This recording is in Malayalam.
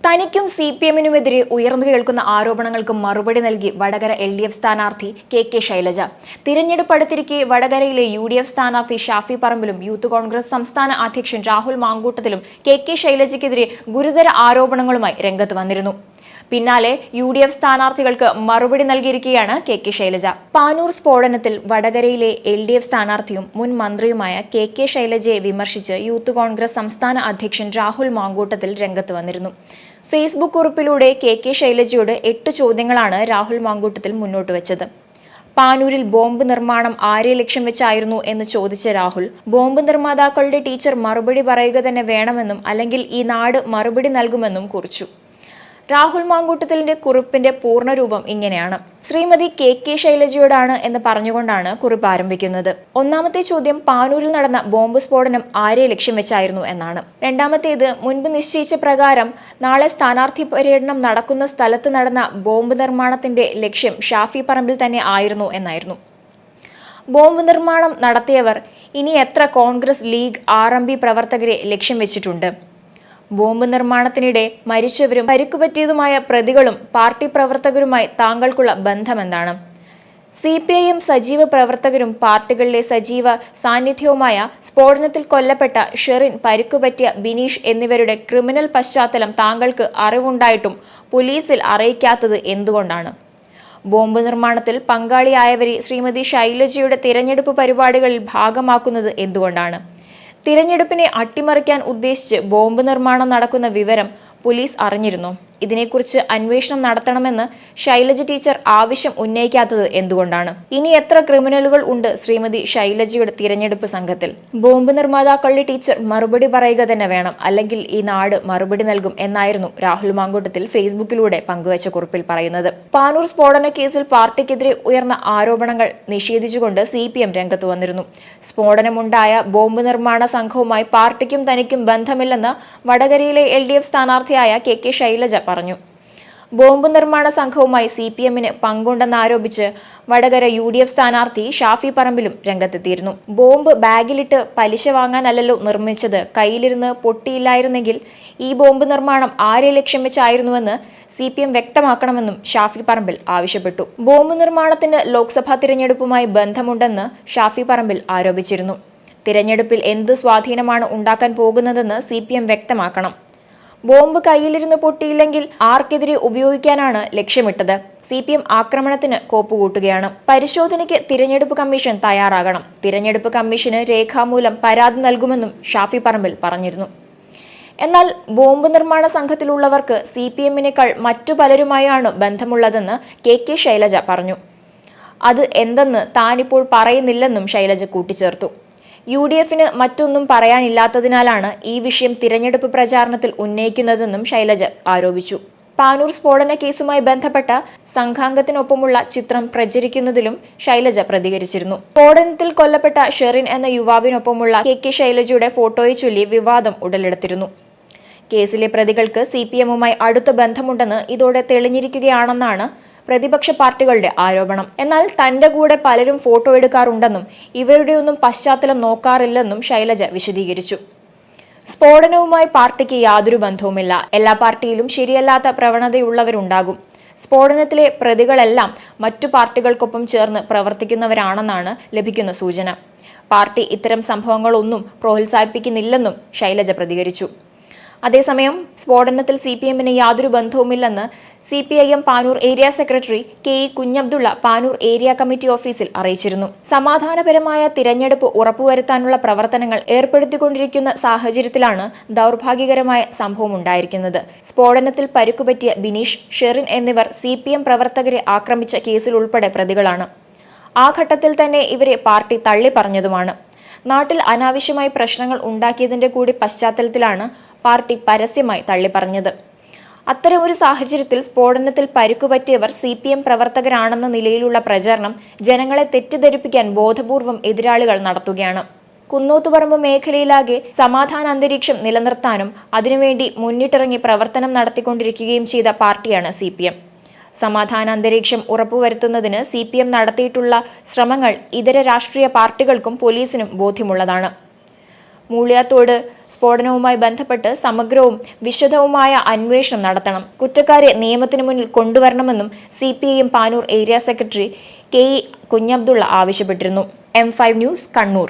തനിക്കും CPM-നുമെതിരെ ഉയർന്നു കേൾക്കുന്ന ആരോപണങ്ങൾക്ക് മറുപടി നൽകി വടകര LDF സ്ഥാനാർത്ഥി KK ശൈലജ. തിരഞ്ഞെടുപ്പ് അടുത്തിരിക്കെ വടകരയിലെ UDF സ്ഥാനാർത്ഥി ഷാഫി പറമ്പിലും യൂത്ത് കോൺഗ്രസ് സംസ്ഥാന അധ്യക്ഷൻ രാഹുൽ മാങ്കൂട്ടത്തിലും KK ശൈലജയ്ക്കെതിരെ ഗുരുതര ആരോപണങ്ങളുമായി രംഗത്ത് വന്നിരുന്നു. പിന്നാലെ UDF സ്ഥാനാർത്ഥികൾക്ക് മറുപടി നൽകിയിരിക്കുകയാണ് KK ശൈലജ. പാനൂർ സ്ഫോടനത്തിൽ വടകരയിലെ LDF സ്ഥാനാർത്ഥിയും മുൻ മന്ത്രിയുമായ KK ശൈലജയെ വിമർശിച്ച് യൂത്ത് കോൺഗ്രസ് സംസ്ഥാന അധ്യക്ഷൻ രാഹുൽ മാങ്കൂട്ടത്തിൽ രംഗത്ത് വന്നിരുന്നു. ഫേസ്ബുക്ക് കുറിപ്പിലൂടെ KK ശൈലജയോട് 8 ചോദ്യങ്ങളാണ് രാഹുൽ മാങ്കൂട്ടത്തിൽ മുന്നോട്ട് വെച്ചത്. പാനൂരിൽ ബോംബ് നിർമ്മാണം ആരെ ലക്ഷ്യം വെച്ചായിരുന്നു എന്ന് ചോദിച്ച രാഹുൽ, ബോംബ് നിർമ്മാതാക്കളുടെ ടീച്ചർ മറുപടി പറയുക തന്നെ വേണമെന്നും അല്ലെങ്കിൽ ഈ നാട് മറുപടി നൽകുമെന്നും കുറിച്ചു. രാഹുൽ മാങ്കൂട്ടത്തിലിന്റെ കുറിപ്പിന്റെ പൂർണ്ണരൂപം ഇങ്ങനെയാണ്. ശ്രീമതി KK ശൈലജയോടാണ് എന്ന് പറഞ്ഞുകൊണ്ടാണ് കുറിപ്പ് ആരംഭിക്കുന്നത്. ഒന്നാമത്തെ ചോദ്യം പാനൂരിൽ നടന്ന ബോംബ് സ്ഫോടനം ആരെ ലക്ഷ്യം വെച്ചായിരുന്നു എന്നാണ്. രണ്ടാമത്തേത്, മുൻപ് നിശ്ചയിച്ച പ്രകാരം നാളെ സ്ഥാനാർത്ഥി പര്യടനം നടക്കുന്ന സ്ഥലത്ത് നടന്ന ബോംബ് നിർമ്മാണത്തിന്റെ ലക്ഷ്യം ഷാഫി പറമ്പിൽ തന്നെ ആയിരുന്നു എന്നായിരുന്നു. ബോംബ് നിർമ്മാണം നടത്തിയവർ ഇനി എത്ര കോൺഗ്രസ്, ലീഗ്, RMP പ്രവർത്തകരെ ലക്ഷ്യം വെച്ചിട്ടുണ്ട്? ബോംബ് നിർമ്മാണത്തിനിടെ മരിച്ചവരും പരിക്കുപറ്റിയതുമായ പ്രതികളും പാർട്ടി പ്രവർത്തകരുമായി താങ്കൾക്കുള്ള ബന്ധമെന്താണ്? CPIM സജീവ പ്രവർത്തകരും പാർട്ടികളിലെ സജീവ സാന്നിധ്യവുമായ സ്ഫോടനത്തിൽ കൊല്ലപ്പെട്ട ഷെറിൻ, പരിക്കുപറ്റിയ ബിനീഷ് എന്നിവരുടെ ക്രിമിനൽ പശ്ചാത്തലം താങ്കൾക്ക് അറിവുണ്ടായിട്ടും പോലീസിൽ അറിയിക്കാത്തത് എന്തുകൊണ്ടാണ്? ബോംബ് നിർമ്മാണത്തിൽ പങ്കാളിയായവരെ ശ്രീമതി ശൈലജയുടെ തിരഞ്ഞെടുപ്പ് പരിപാടികളിൽ ഭാഗമാക്കുന്നത് എന്തുകൊണ്ടാണ്? തിരഞ്ഞെടുപ്പിനെ അട്ടിമറിക്കാൻ ഉദ്ദേശിച്ച് ബോംബ് നിർമ്മാണം നടക്കുന്ന വിവരം പോലീസ് അറിഞ്ഞിരുന്നു. ഇതിനെക്കുറിച്ച് അന്വേഷണം നടത്തണമെന്ന് ശൈലജ ടീച്ചർ ആവശ്യം ഉന്നയിക്കാത്തത് എന്തുകൊണ്ടാണ്? ഇനി എത്ര ക്രിമിനലുകൾ ഉണ്ട് ശ്രീമതി ശൈലജയുടെ തിരഞ്ഞെടുപ്പ് സംഘത്തിൽ? ബോംബ് നിർമ്മാതാക്കളുടെ ടീച്ചർ മറുപടി പറയുക തന്നെ വേണം, അല്ലെങ്കിൽ ഈ നാട് മറുപടി നൽകും എന്നായിരുന്നു രാഹുൽ മാങ്കൂട്ടത്തിൽ ഫേസ്ബുക്കിലൂടെ പങ്കുവച്ച കുറിപ്പിൽ പറയുന്നത്. പാനൂർ സ്ഫോടന കേസിൽ പാർട്ടിക്കെതിരെ ഉയർന്ന ആരോപണങ്ങൾ നിഷേധിച്ചുകൊണ്ട് CPM രംഗത്ത് വന്നിരുന്നു. സ്ഫോടനമുണ്ടായ ബോംബ് നിർമ്മാണ സംഘവുമായി പാർട്ടിക്കും തനിക്കും ബന്ധമില്ലെന്ന് വടകരയിലെ LDF സ്ഥാനാർത്ഥിയായ KK ശൈലജ പറഞ്ഞു. ബോംബ് നിർമ്മാണ സംഘവുമായി CPM-ന് പങ്കുണ്ടെന്നാരോപിച്ച് വടകര UDF സ്ഥാനാർത്ഥി ഷാഫി പറമ്പിലും രംഗത്തെത്തിയിരുന്നു. ബോംബ് ബാഗിലിട്ട് പലിശ വാങ്ങാനല്ലല്ലോ നിർമ്മിച്ചത്, കയ്യിലിരുന്ന് പൊട്ടിയില്ലായിരുന്നെങ്കിൽ ഈ ബോംബ് നിർമ്മാണം ആരെ ലക്ഷ്യം വെച്ചായിരുന്നുവെന്ന് CPM വ്യക്തമാക്കണമെന്നും ഷാഫി പറമ്പിൽ ആവശ്യപ്പെട്ടു. ബോംബ് നിർമ്മാണത്തിന് ലോക്സഭാ തിരഞ്ഞെടുപ്പുമായി ബന്ധമുണ്ടെന്ന് ഷാഫി പറമ്പിൽ ആരോപിച്ചിരുന്നു. തിരഞ്ഞെടുപ്പിൽ എന്ത് സ്വാധീനമാണ് ഉണ്ടാക്കാൻ പോകുന്നതെന്ന് CPM വ്യക്തമാക്കണം. ബോംബ് കയ്യിലിരുന്ന് പൊട്ടിയില്ലെങ്കിൽ ആർക്കെതിരെ ഉപയോഗിക്കാനാണ് ലക്ഷ്യമിട്ടത്? CPM ആക്രമണത്തിന് കോപ്പുകൂട്ടുകയാണ്. പരിശോധനയ്ക്ക് തിരഞ്ഞെടുപ്പ് കമ്മീഷൻ തയ്യാറാകണം. തിരഞ്ഞെടുപ്പ് കമ്മീഷന് രേഖാമൂലം പരാതി നൽകുമെന്നും ഷാഫി പറമ്പിൽ പറഞ്ഞിരുന്നു. എന്നാൽ ബോംബ് നിർമ്മാണ സംഘത്തിലുള്ളവർക്ക് CPM-നേക്കാൾ മറ്റു പലരുമായാണ് ബന്ധമുള്ളതെന്ന് KK ശൈലജ പറഞ്ഞു. അത് എന്തെന്ന് താനിപ്പോൾ പറയുന്നില്ലെന്നും ശൈലജ കൂട്ടിച്ചേർത്തു. UDF-ന് മറ്റൊന്നും പറയാനില്ലാത്തതിനാലാണ് ഈ വിഷയം തിരഞ്ഞെടുപ്പ് പ്രചാരണത്തിൽ ഉന്നയിക്കുന്നതെന്നും ശൈലജ ആരോപിച്ചു. പാനൂർ സ്ഫോടന കേസുമായി ബന്ധപ്പെട്ട സംഘാംഗത്തിനൊപ്പമുള്ള ചിത്രം പ്രചരിക്കുന്നതിലും ശൈലജ പ്രതികരിച്ചിരുന്നു. സ്ഫോടനത്തിൽ കൊല്ലപ്പെട്ട ഷെറിൻ എന്ന യുവാവിനൊപ്പമുള്ള KK ശൈലജയുടെ ഫോട്ടോയെ ചൊല്ലി വിവാദം ഉടലെടുത്തിരുന്നു. കേസിലെ പ്രതികൾക്ക് CPM-വുമായി അടുത്ത ബന്ധമുണ്ടെന്ന് ഇതോടെ തെളിഞ്ഞിരിക്കുകയാണെന്നാണ് പ്രതിപക്ഷ പാർട്ടികളുടെ ആരോപണം. എന്നാൽ തന്റെ കൂടെ പലരും ഫോട്ടോ എടുക്കാറുണ്ടെന്നും ഇവരുടെയൊന്നും പശ്ചാത്തലം നോക്കാറില്ലെന്നും ശൈലജ വിശദീകരിച്ചു. സ്ഫോടനവുമായി പാർട്ടിക്ക് യാതൊരു ബന്ധവുമില്ല. എല്ലാ പാർട്ടിയിലും ശരിയല്ലാത്ത പ്രവണതയുള്ളവരുണ്ടാകും. സ്ഫോടനത്തിലെ പ്രതികളെല്ലാം മറ്റു പാർട്ടികൾക്കൊപ്പം ചേർന്ന് പ്രവർത്തിക്കുന്നവരാണെന്നാണ് ലഭിക്കുന്ന സൂചന. പാർട്ടി ഇത്തരം സംഭവങ്ങളൊന്നും പ്രോത്സാഹിപ്പിക്കുന്നില്ലെന്നും ശൈലജ പ്രതികരിച്ചു. അതേസമയം സ്ഫോടനത്തിൽ CPM-ന് യാതൊരു ബന്ധവുമില്ലെന്ന് CPIM Panoor area secretary KE Kunhabdulla Panoor area committee ഓഫീസിൽ അറിയിച്ചിരുന്നു. സമാധാനപരമായ തിരഞ്ഞെടുപ്പ് ഉറപ്പുവരുത്താനുള്ള പ്രവർത്തനങ്ങൾ ഏർപ്പെടുത്തിക്കൊണ്ടിരിക്കുന്ന സാഹചര്യത്തിലാണ് ദൗർഭാഗ്യകരമായ സംഭവം ഉണ്ടായിരിക്കുന്നത്. സ്ഫോടനത്തിൽ പരിക്കുപറ്റിയ ബിനീഷ്, ഷെറിൻ എന്നിവർ CPM പ്രവർത്തകരെ ആക്രമിച്ച കേസിൽ ഉൾപ്പെടെ പ്രതികളാണ്. ആ ഘട്ടത്തിൽ തന്നെ ഇവരെ പാർട്ടി തള്ളിപ്പറഞ്ഞതുമാണ്. നാട്ടിൽ അനാവശ്യമായി പ്രശ്നങ്ങൾ ഉണ്ടാക്കിയതിന്റെ കൂടി പശ്ചാത്തലത്തിലാണ് പാർട്ടി പരസ്യമായി തള്ളിപ്പറഞ്ഞത്. അത്തരമൊരു സാഹചര്യത്തിൽ സ്ഫോടനത്തിൽ പരിക്കുപറ്റിയവർ CPM പ്രവർത്തകരാണെന്ന നിലയിലുള്ള പ്രചാരണം ജനങ്ങളെ തെറ്റിദ്ധരിപ്പിക്കാൻ ബോധപൂർവം എതിരാളികൾ നടത്തുകയാണ്. കുന്നോത്തുപറമ്പ് മേഖലയിലാകെ സമാധാന അന്തരീക്ഷം നിലനിർത്താനും അതിനുവേണ്ടി മുന്നിട്ടിറങ്ങി പ്രവർത്തനം നടത്തിക്കൊണ്ടിരിക്കുകയും ചെയ്ത പാർട്ടിയാണ് CPM. സമാധാന അന്തരീക്ഷം ഉറപ്പുവരുത്തുന്നതിന് CPM നടത്തിയിട്ടുള്ള ശ്രമങ്ങൾ ഇതര രാഷ്ട്രീയ പാർട്ടികൾക്കും പോലീസിനും ബോധ്യമുള്ളതാണ്. മൂളിയാത്തോട് സ്ഫോടനവുമായി ബന്ധപ്പെട്ട് സമഗ്രവും വിശദവുമായ അന്വേഷണം നടത്തണം. കുറ്റക്കാരെ നിയമത്തിന് മുന്നിൽ കൊണ്ടുവരണമെന്നും CPIM Panoor area secretary KE Kunhabdulla ആവശ്യപ്പെട്ടിരുന്നു. M5 news, Kannur.